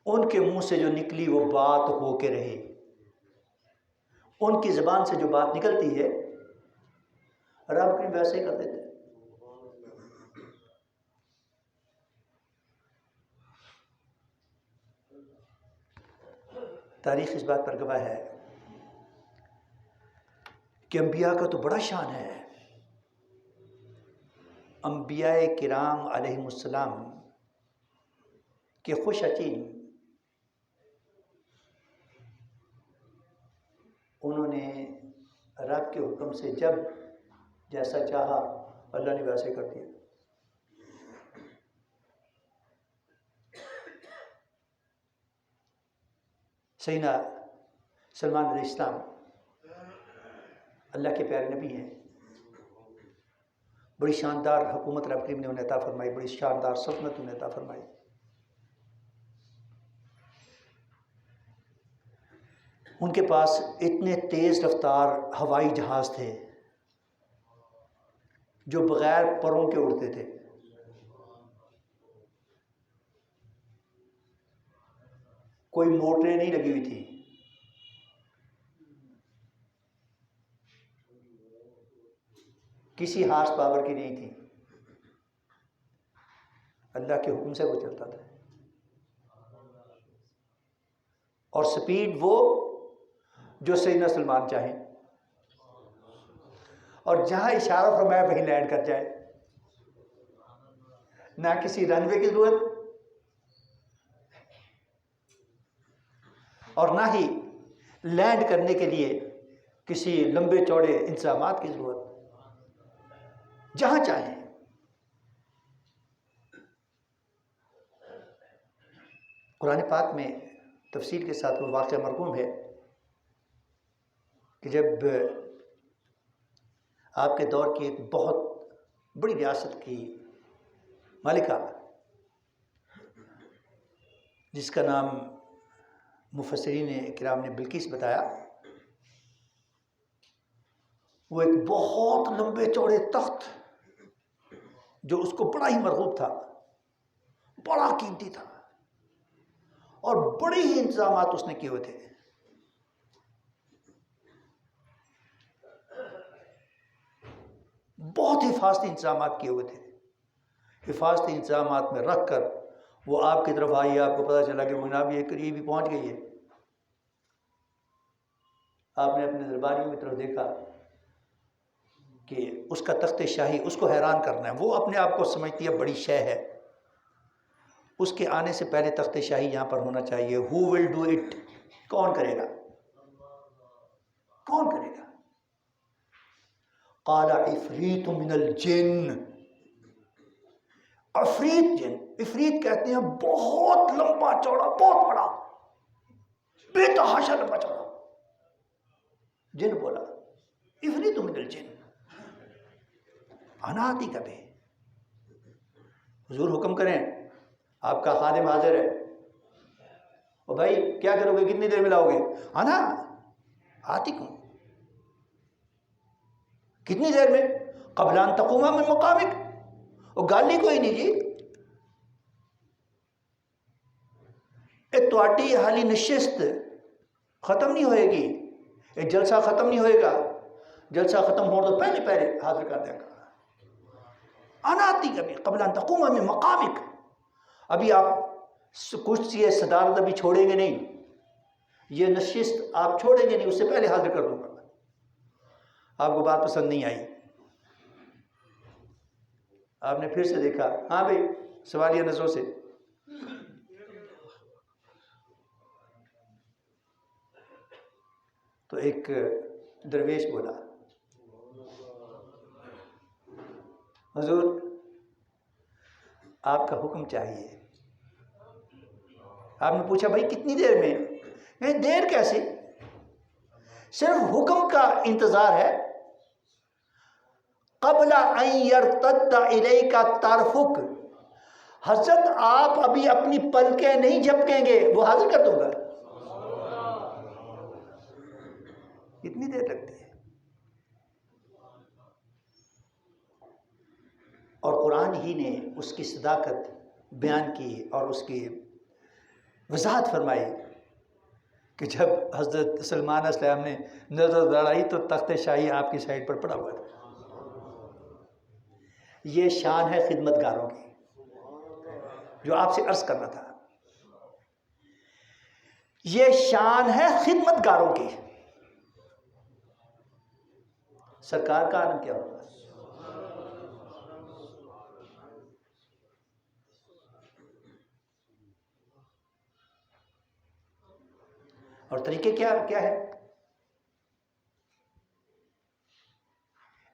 ان کے منہ سے جو نکلی وہ بات ہو کے رہے، ان کی زبان سے جو بات نکلتی ہے رب کریم ویسے ہی کر دیتے ہیں۔ تاریخ اس بات پر گواہ ہے کہ انبیاء کا تو بڑا شان ہے۔ انبیاء کرام علیہم السلام کے خوش اچین انہوں نے رب کے حکم سے جب جیسا چاہا اللہ نے ویسے کر دیا۔ سیدنا سلمان علیہ السلام اللہ کے پیارے نبی ہیں، بڑی شاندار حکومت رب کریم نے انہیں عطا فرمائی، بڑی شاندار سلطنت انہیں عطا فرمائی۔ ان کے پاس اتنے تیز رفتار ہوائی جہاز تھے جو بغیر پروں کے اڑتے تھے۔ کوئی موٹریں نہیں لگی ہوئی تھی، کسی ہارس پاور کی نہیں تھی، اللہ کے حکم سے وہ چلتا تھا۔ اور سپیڈ وہ جو سیدنا سلمان چاہیں، اور جہاں اشارہ فرمایا وہیں لینڈ کر جائے، نہ کسی رن وے کی ضرورت اور نہ ہی لینڈ کرنے کے لیے کسی لمبے چوڑے انتظامات کی ضرورت، جہاں چاہیں۔ قرآن پاک میں تفصیل کے ساتھ وہ واقعہ مرقوم ہے کہ جب آپ کے دور کی ایک بہت بڑی ریاست کی مالکہ جس کا نام مفسرین کرام نے بلقیس بتایا، وہ ایک بہت لمبے چوڑے تخت جو اس کو بڑا ہی مرغوب تھا، بڑا قیمتی تھا اور بڑے ہی انتظامات اس نے کیے ہوئے تھے۔ بہت حفاظتی انتظامات کیے ہوئے تھے۔ حفاظتی انتظامات میں رکھ کر وہ آپ کی طرف آئی، آپ کو پتہ چلا کہ وہ جناب یہ قریب ہی پہنچ گئی ہے۔ آپ نے اپنے درباریوں کی طرف دیکھا کہ اس کا تخت شاہی اس کو حیران کرنا ہے، وہ اپنے آپ کو سمجھتی ہے بڑی شے ہے، اس کے آنے سے پہلے تخت شاہی یہاں پر ہونا چاہیے۔ ہو ول ڈو اٹ، کون کرے گا، کون کرے گا؟ قال عفریت من الجن، عفریت جن، عفریت کہتے ہیں بہت لمبا چوڑا، بہت بڑا، بے تحاشا لمبا چوڑا۔ جن بولا عفریت من الجن انا آتیک بہ، حضور حکم کریں، آپ کا خادم حاضر ہے۔ اور بھائی کیا کرو گے، کتنی دیر میں لاؤ گے؟ انا آتیک ہوں، کتنی دیر میں؟ قبل ان تقوم من مقامک، وہ گالی کوئی نہیں جی، تواڈی حالی نشست ختم نہیں ہوئے گی، یہ جلسہ ختم نہیں ہوئے گا، جلسہ ختم ہو تو پہلے پہلے حاضر کر دیں گا۔ انا آتیک بہ قبل ان تقوم من مقامک، ابھی آپ کرسی صدارت ابھی چھوڑیں گے نہیں، یہ نشست آپ چھوڑیں گے نہیں، اس سے پہلے حاضر کر دوں گا۔ آپ کو بات پسند نہیں آئی، آپ نے پھر سے دیکھا، ہاں بھائی سوالیہ نظروں سے، تو ایک درویش بولا، حضور آپ کا حکم چاہیے۔ آپ نے پوچھا بھائی کتنی دیر میں؟ نہیں دیر کیسے، صرف حکم کا انتظار ہے۔ قبل ان یرتد الیک طرفک، حضرت آپ ابھی اپنی پلکیں نہیں جھپکیں گے، وہ حاضر کر دوں گا۔ کتنی دیر لگتی ہے؟ اور قرآن ہی نے اس کی صداقت بیان کی اور اس کی وضاحت فرمائی کہ جب حضرت سلمان علیہ السلام نے نظر دوڑائی تو تخت شاہی آپ کی سائڈ پر پڑا ہوا تھا. یہ شان ہے خدمت گاروں کی جو آپ سے عرض کرنا تھا. یہ شان ہے خدمت گاروں کی. سرکار کا عالم کیا ہوگا؟ اور طریقے کیا ہے؟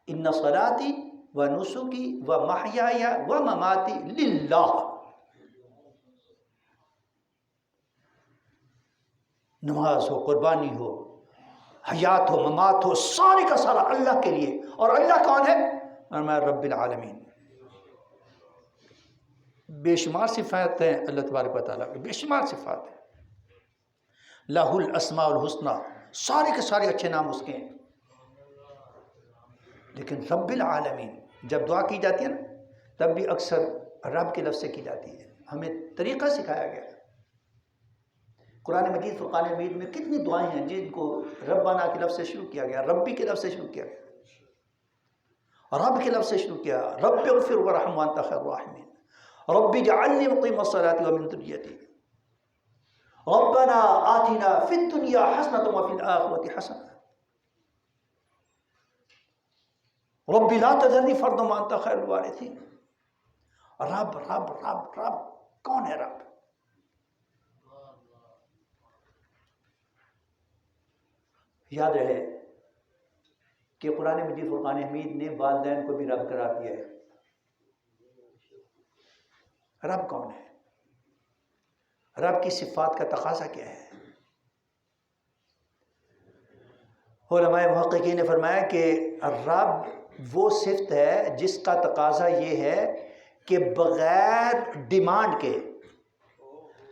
ان صلاتی و نسکی و محیای و مماتی للہ. نماز ہو، قربانی ہو، حیات ہو، ممات ہو، سارے کا سارا اللہ کے لیے. اور اللہ کون ہے؟ فرمایا رب العالمین. بے شمار صفات ہیں اللہ تبارک و تعالیٰ کی، بے شمار صفات ہیں. لہ الاسماء الحسنی، سارے کے سارے اچھے نام اس کے ہیں. لیکن رب العالمین جب دعا کی جاتی ہے نا تب بھی اکثر رب کے لفظ سے کی جاتی ہے. ہمیں طریقہ سکھایا گیا. قرآن مجید فرقان حمید میں کتنی دعائیں ہیں جن کو ربنا کے لفظ سے شروع کیا گیا، ربی کے لفظ سے شروع کیا گیا، رب کے لفظ سے شروع کیا. رب اغفر ورحم وانت خیر الراحمین، رب اجعلنی مقیم الصلاۃ ومن ذریتی، ربنا آتنا فی الدنیا حسنۃ وفی الآخرۃ حسنۃ، رب لا تذرنی فردا وانت خیر الوارثین. رب رب رب رب کون ہے رب؟ یاد رہے کہ قرآن مجید فرقان حمید نے والدین کو بھی رب قرار دیا ہے. رب کون ہے؟ رب کی صفات کا تقاضا کیا ہے؟ علماء محققین نے فرمایا کہ رب وہ صفت ہے جس کا تقاضا یہ ہے کہ بغیر ڈیمانڈ کے،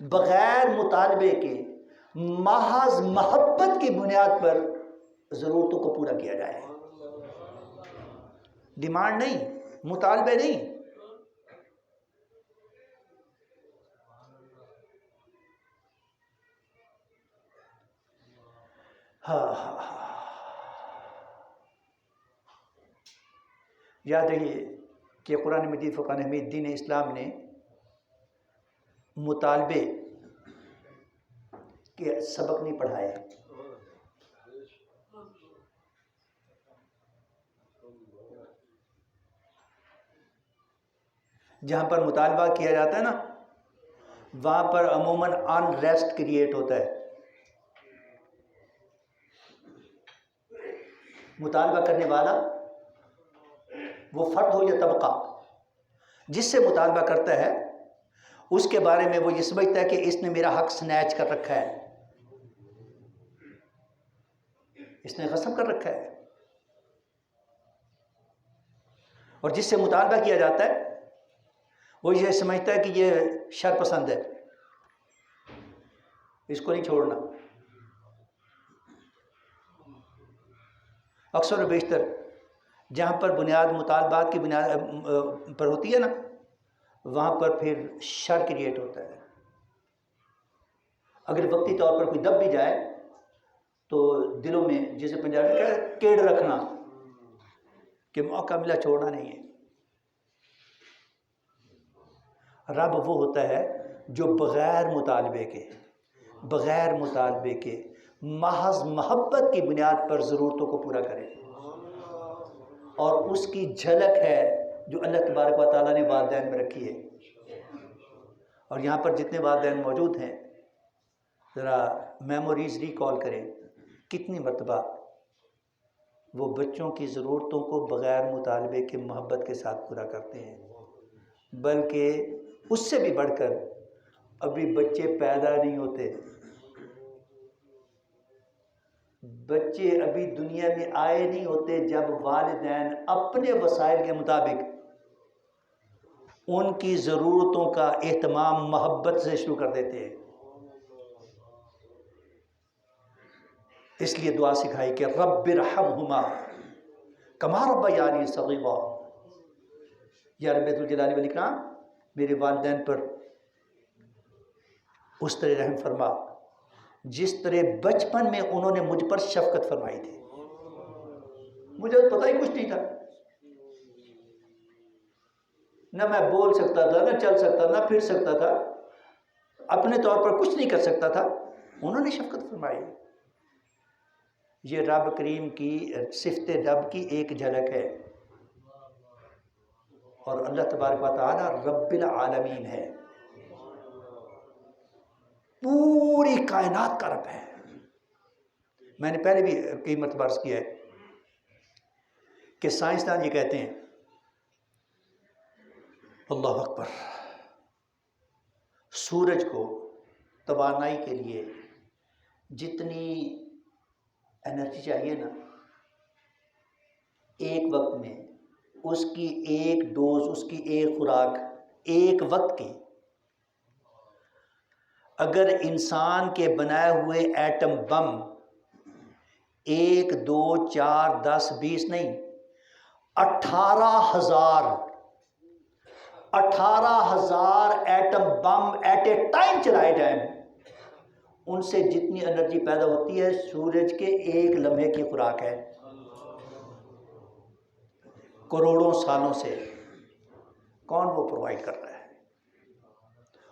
بغیر مطالبے کے، محض محبت کی بنیاد پر ضرورتوں کو پورا کیا جائے. ڈیمانڈ نہیں، مطالبے نہیں. یاد رہیے کہ قرآن مجید فرقان حمید دین اسلام نے مطالبے کے سبق نہیں پڑھائے. جہاں پر مطالبہ کیا جاتا ہے نا وہاں پر عموماً ان ریسٹ کریٹ ہوتا ہے. مطالبہ کرنے والا وہ فرد ہو یا طبقہ جس سے مطالبہ کرتا ہے اس کے بارے میں وہ یہ سمجھتا ہے کہ اس نے میرا حق سنیچ کر رکھا ہے، اس نے غصب کر رکھا ہے. اور جس سے مطالبہ کیا جاتا ہے وہ یہ سمجھتا ہے کہ یہ شر پسند ہے، اس کو نہیں چھوڑنا. اکثر و بیشتر جہاں پر بنیاد مطالبات کی بنیاد پر ہوتی ہے نا وہاں پر پھر شر کریٹ ہوتا ہے. اگر وقتی طور پر کوئی دب بھی جائے تو دلوں میں جسے پنجابی میں کہتے ہیں کیڑ رکھنا کہ موقع ملا چھوڑنا نہیں ہے. رب وہ ہوتا ہے جو بغیر مطالبے کے محض محبت کی بنیاد پر ضرورتوں کو پورا کرے. اور اس کی جھلک ہے جو اللہ تبارک و تعالیٰ نے والدین میں رکھی ہے. اور یہاں پر جتنے والدین موجود ہیں ذرا میموریز ریکال کریں کتنی مرتبہ وہ بچوں کی ضرورتوں کو بغیر مطالبے کے محبت کے ساتھ پورا کرتے ہیں. بلکہ اس سے بھی بڑھ کر ابھی بچے پیدا نہیں ہوتے، بچے ابھی دنیا میں آئے نہیں ہوتے جب والدین اپنے وسائل کے مطابق ان کی ضرورتوں کا اہتمام محبت سے شروع کر دیتے ہیں. اس لیے دعا سکھائی کہ رب ارحمہما کما ربیانی صغیرا. یا رب ذوالجلال والاکرام میرے والدین پر اس طرح رحم فرما جس طرح بچپن میں انہوں نے مجھ پر شفقت فرمائی تھی. مجھے پتہ ہی کچھ نہیں تھا، نہ میں بول سکتا تھا، نہ چل سکتا، نہ پھر سکتا تھا، اپنے طور پر کچھ نہیں کر سکتا تھا، انہوں نے شفقت فرمائی. یہ رب کریم کی صفت رب کی ایک جھلک ہے. اور اللہ تبارک و تعالی رب العالمین ہے، پوری کائنات کا رب ہے. میں نے پہلے بھی کئی مرتبہ عرض کیا ہے کہ سائنسدان یہ کہتے ہیں، اللہ اکبر، سورج کو توانائی کے لیے جتنی انرجی چاہیے نا، ایک وقت میں اس کی ایک ڈوز، اس کی ایک خوراک ایک وقت کی، اگر انسان کے بنائے ہوئے ایٹم بم 1 2 4 10 20 نہیں، 18,000 atom bomb at a time چلائے جائیں، ان سے جتنی انرجی پیدا ہوتی ہے سورج کے ایک لمحے کی خوراک ہے. کروڑوں سالوں سے کون وہ پرووائڈ کر رہا ہے،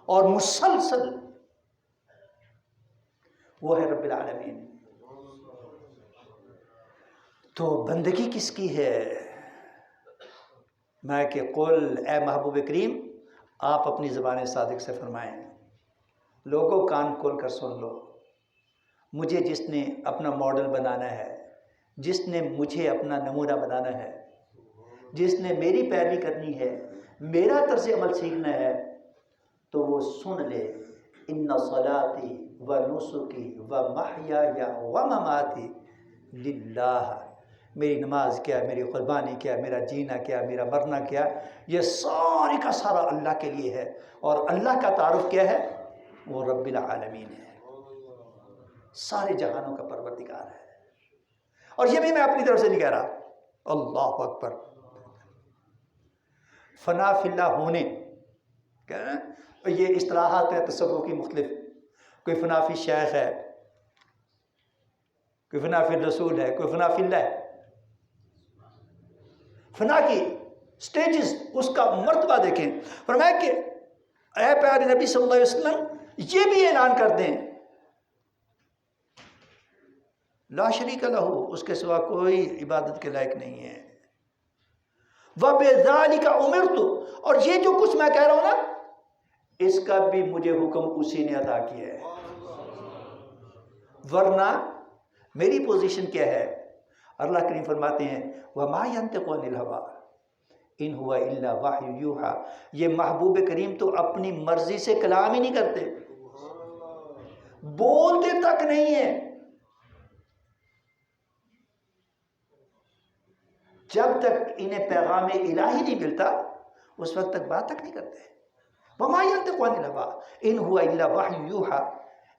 اور مسلسل وہ ہے رب العالمین. تو بندگی کس کی ہے؟ میں کہ قل، اے محبوب کریم آپ اپنی زبان صادق سے فرمائیں، لوگوں کان کھول کر سن لو، مجھے جس نے اپنا ماڈل بنانا ہے، جس نے مجھے اپنا نمونہ بنانا ہے، جس نے میری پیروی کرنی ہے، میرا طرز عمل سیکھنا ہے، تو وہ سن لے، ان صلاتی و نسکی و محیای و مماتی للہ، میری نماز کیا، میری قربانی کیا، میرا جینا کیا، میرا مرنا کیا، یہ ساری کا سارا اللہ کے لیے ہے. اور اللہ کا تعارف کیا ہے؟ وہ رب العالمین ہے، سارے جہانوں کا پروردگار ہے. اور یہ بھی میں اپنی طرف سے نہیں کہہ رہا، اللہ اکبر، فنا فی اللہ ہونے، یہ اصطلاحات ہیں تصوف کی مختلف، کوئی فنا فی شیخ ہے، کوئی فنا فی رسول ہے، کوئی فنا فی اللہ ہے. فنا کی سٹیجز، اس کا مرتبہ دیکھیں. فرمایا کہ اے پیارے نبی صلی اللہ علیہ وسلم یہ بھی اعلان کر دیں، لا شریک لہ، اس کے سوا کوئی عبادت کے لائق نہیں ہے. وَبِذَلِكَ أُمِرْتُ، اور یہ جو کچھ میں کہہ رہا ہوں نا، اس کا بھی مجھے حکم اسی نے عطا کیا ہے. ورنہ میری پوزیشن کیا ہے؟ اللہ کریم فرماتے ہیں وَمَا يَنْتِقُ عَنِ الْهَوَىٰ إِنْ هُوَ إِلَّا وَحْيٌ يُوحَىٰ، یہ محبوب کریم تو اپنی مرضی سے کلام ہی نہیں کرتے، بولتے تک نہیں ہیں. جب تک انہیں پیغام الہی نہیں ملتا اس وقت تک بات تک نہیں کرتے. وَمَا يَنْتِقُ عَنِ الْهَوَىٰ إِنْ هُوَ إِلَّا وَحْيٌ يُوحَىٰ،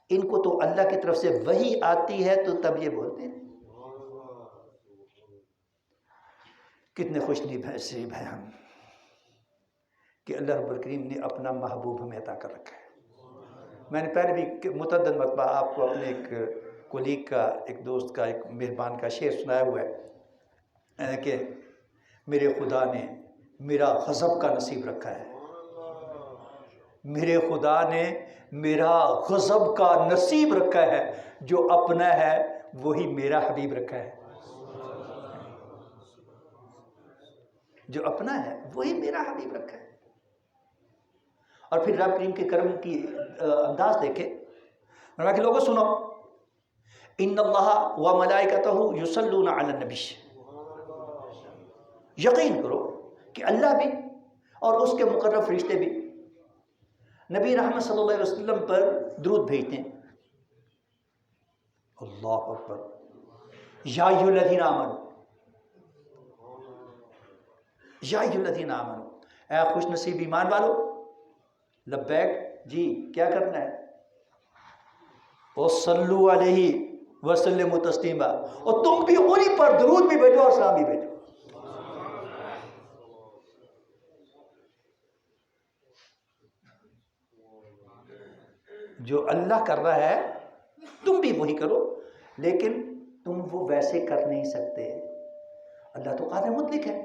ان کو تو اللہ کی طرف سے وحی آتی ہے تو تب یہ بولتے ہیں. کتنے خوش نصیب ہیں ہم کہ اللہ رب الکریم نے اپنا محبوب ہمیں عطا کر رکھا ہے. میں نے پہلے بھی متعدد مرتبہ آپ کو اپنے ایک کولیگ کا، ایک دوست کا، ایک مہربان کا شعر سنایا ہوا ہے کہ میرے خدا نے میرا غضب کا نصیب رکھا ہے، میرے خدا نے میرا غضب کا نصیب رکھا ہے، جو اپنا ہے وہی میرا حبیب رکھا ہے، جو اپنا ہے وہی میرا حبیب رکھا ہے. اور پھر رب کریم کے کرم کی انداز دیکھے، فرمایا کہ لوگوں سنو، ان اللہ و ملائکتہ یصلون علی النبی، یقین کرو کہ اللہ بھی اور اس کے مقرب فرشتے بھی نبی رحمت صلی اللہ علیہ وسلم پر درود بھیجتے ہیں. اللہ اکبر. یا ایھا الذین آمنوا، یا ایھا الذین آمنوا، اے خوش نصیب ایمان والو، لبیک جی کیا کرنا ہے، وصلوا علیہ وسلموا تسلیما، اور تم بھی انہی پر درود بھی بھیجو اور سلام بھی بھیجو. جو اللہ کر رہا ہے تم بھی وہی کرو، لیکن تم وہ ویسے کر نہیں سکتے، اللہ تو قادر مطلق ہے۔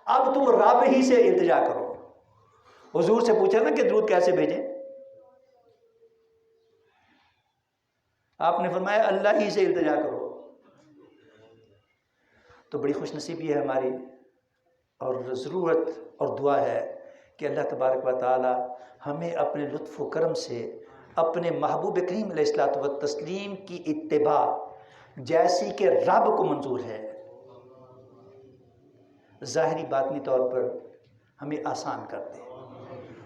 اب تم رب ہی سے التجا کرو۔ حضور سے پوچھا نا کہ درود کیسے بھیجیں، آپ نے فرمایا اللہ ہی سے التجا کرو۔ تو بڑی خوش نصیبی ہے ہماری اور ضرورت اور دعا ہے کہ اللہ تبارک و تعالی ہمیں اپنے لطف و کرم سے اپنے محبوب کریم علیہ الصلوۃ والتسلیم کی اتباع جیسی کہ رب کو منظور ہے، ظاہری باطنی طور پر ہمیں آسان کر دے۔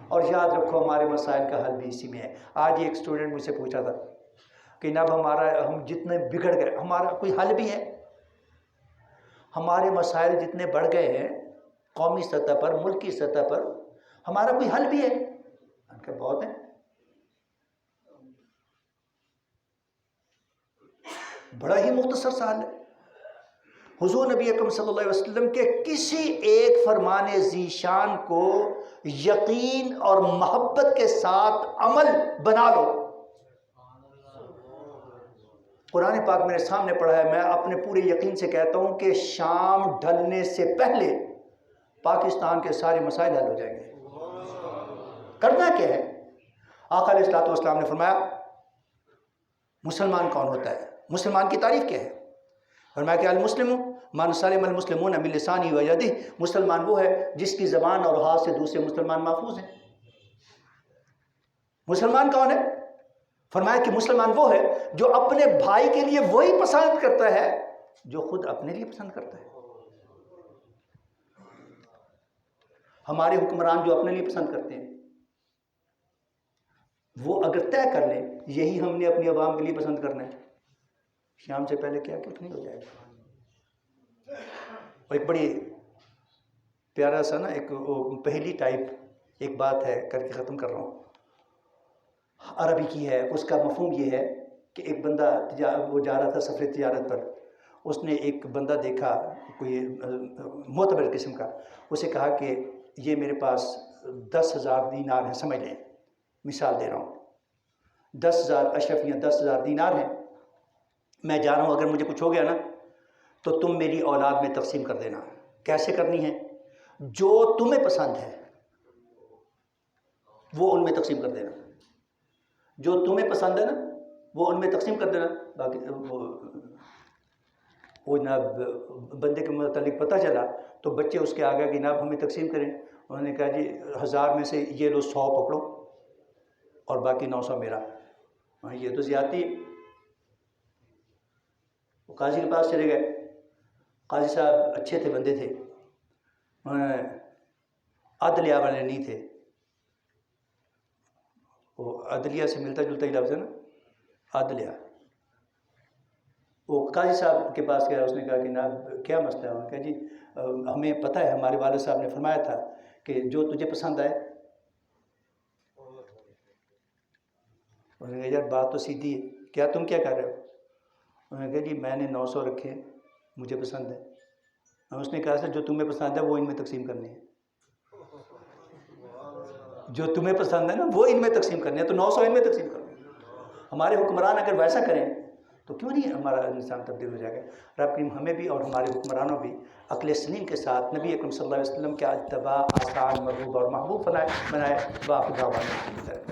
اور یاد رکھو ہمارے مسائل کا حل بھی اسی میں ہے۔ آج ایک اسٹوڈنٹ مجھ سے پوچھا تھا کہ جناب ہم جتنے بگڑ گئے ہمارا کوئی حل بھی ہے؟ ہمارے مسائل جتنے بڑھ گئے ہیں قومی سطح پر، ملکی سطح پر، ہمارا کوئی حل بھی ہے؟ کہ بہت ہیں، بڑا ہی مختصر سا حل ہے۔ حضور نبی اکرم صلی اللہ علیہ وسلم کے کسی ایک فرمان ذی شان کو یقین اور محبت کے ساتھ عمل بنا لو۔ قرآن پاک میرے سامنے پڑھا ہے، میں اپنے پورے یقین سے کہتا ہوں کہ شام ڈھلنے سے پہلے پاکستان کے سارے مسائل حل ہو جائیں گے۔ کرنا کیا ہے؟ آقا علیہ الصلوۃ والسلام نے فرمایا مسلمان کون ہوتا ہے، مسلمان کی تعریف کیا ہے؟ فرمایا کہ المسلم من سلم المسلمون من لسانہ و یدہ، مسلمان وہ ہے جس کی زبان اور ہاتھ سے دوسرے مسلمان محفوظ ہیں۔ مسلمان کون ہے؟ فرمایا کہ مسلمان وہ ہے جو اپنے بھائی کے لیے وہی پسند کرتا ہے جو خود اپنے لیے پسند کرتا ہے۔ ہمارے حکمران جو اپنے لیے پسند کرتے ہیں وہ اگر طے کر لیں یہی ہم نے اپنی عوام کے لیے پسند کرنا ہے، شام سے پہلے کیا کچھ نہیں ہو جائے گا۔ اور ایک بڑی پیارا سا نا ایک پہلی ٹائپ ایک بات ہے کر کے ختم کر رہا ہوں، عربی کی ہے، اس کا مفہوم یہ ہے کہ ایک بندہ وہ جا رہا تھا سفر تجارت پر، اس نے ایک بندہ دیکھا کوئی معتبر قسم کا، اسے کہا کہ یہ میرے پاس 10,000 دینار ہیں، سمجھ لیں مثال دے رہا ہوں، 10,000 اشرفیاں 10,000 دینار ہیں، میں جا رہا ہوں، اگر مجھے کچھ ہو گیا نا تو تم میری اولاد میں تقسیم کر دینا۔ کیسے کرنی ہے؟ جو تمہیں پسند ہے وہ ان میں تقسیم کر دینا، جو تمہیں پسند ہے نا وہ ان میں تقسیم کر دینا۔ باقی وہ جناب بندے کے متعلق پتہ چلا تو بچے اس کے آگے کہ جناب ہمیں تقسیم کریں، انہوں نے کہا جی 1000 میں سے یہ لو 100 پکڑو اور باقی 900 میرا۔ یہ تو زیادتی ہے۔ وہ قاضی کے پاس چلے گئے، قاضی صاحب اچھے تھے، بندے تھے، عدلیہ والے نہیں تھے، وہ عدلیہ سے ملتا جلتا ہی لفظ ہے نا، عدلیہ۔ وہ قاضی صاحب کے پاس گیا، اس نے کہا کہ جناب کیا مسئلہ ہے؟ انہوں نے کہا جی ہمیں پتہ ہے ہمارے والد صاحب نے فرمایا تھا کہ جو تجھے پسند آئے۔ انہوں نے کہا یار بات تو سیدھی ہے، کیا تم کیا کر رہے ہو؟ انہوں نے کہا جی میں نے 900 رکھے، مجھے پسند ہے۔ اس نے کہا سر جو تمہیں پسند ہے وہ ان میں تقسیم کرنی ہے، جو تمہیں پسند ہے نا وہ ان میں تقسیم کرنی ہے، تو 900 ان میں تقسیم کرو۔ ہمارے حکمران اگر ویسا کریں تو کیوں نہیں ہمارا انسان تبدیل ہو جائے گا۔ رب کریم ہمیں بھی اور ہمارے حکمرانوں بھی عقل سلیم کے ساتھ نبی اکرم صلی اللہ علیہ وسلم کے اتباع آسان، مرغوب اور محبوب بنائے۔ باقی دعوانا